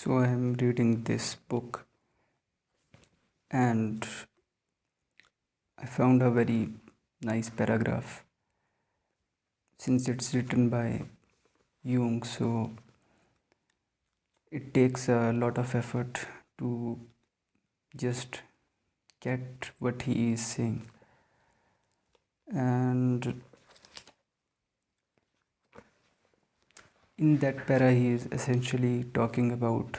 So I am reading this book and I found a very nice paragraph. Since it's written by Jung, so it takes a lot of effort to just get what he is saying. And in that para, he is essentially talking about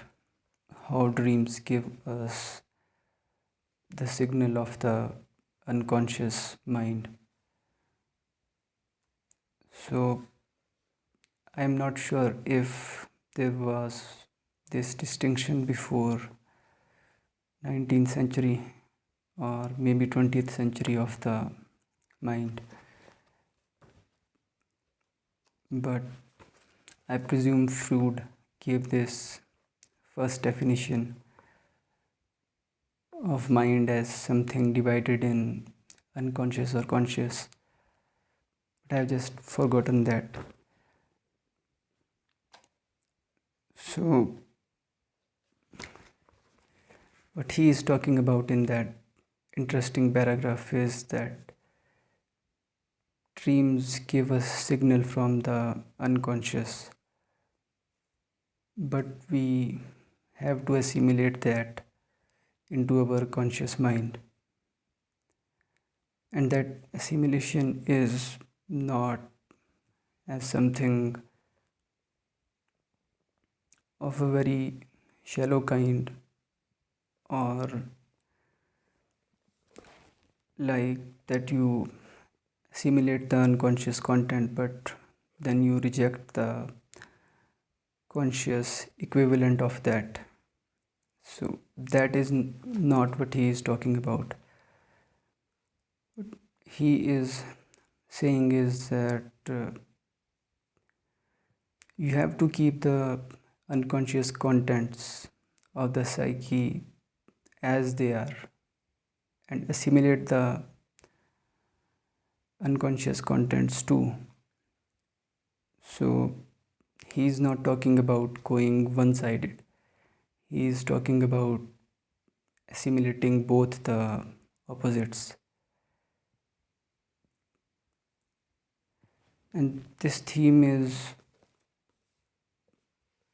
how dreams give us the signal of the unconscious mind. So I'm not sure if there was this distinction before 19th century or maybe 20th century of the mind, but I presume Freud gave this first definition of mind as something divided in unconscious or conscious, but I've just forgotten that. So what he is talking about in that interesting paragraph is that dreams give us signal from the unconscious, but we have to assimilate that into our conscious mind, and that assimilation is not as something of a very shallow kind, or like that you assimilate the unconscious content but then you reject the conscious equivalent of that. So that is not what he is talking about. What he is saying is that you have to keep the unconscious contents of the psyche as they are and assimilate the unconscious contents too. So he is not talking about going one sided, he is talking about assimilating both the opposites. And this theme is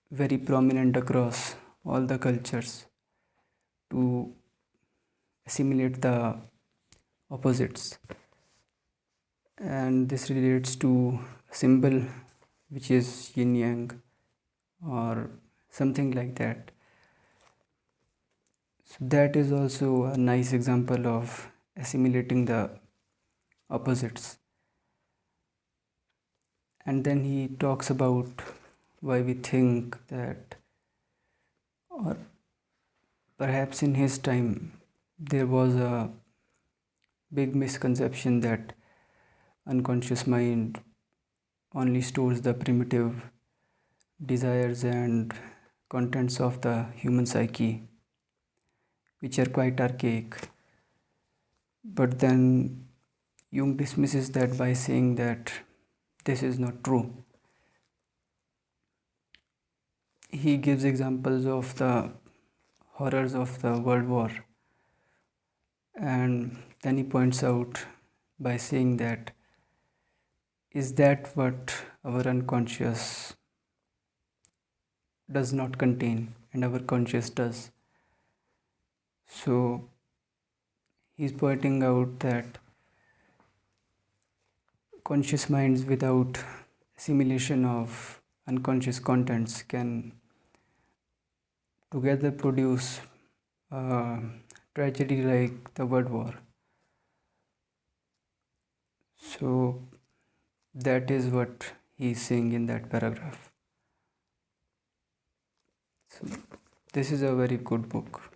very prominent across all the cultures to assimilate the opposites. And this relates to a symbol which is yin yang or something like that. So that is also a nice example of assimilating the opposites. And then he talks about why we think that, or perhaps in his time, there was a big misconception that unconscious mind only stores the primitive desires and contents of the human psyche, which are quite archaic. But then Jung dismisses that by saying that this is not true. He gives examples of the horrors of the World War, and then he points out by saying that is that what our unconscious does not contain and our conscious does. So he's pointing out that conscious minds without assimilation of unconscious contents can together produce a tragedy like the World War. So that is what he's saying in that paragraph. So this is a very good book.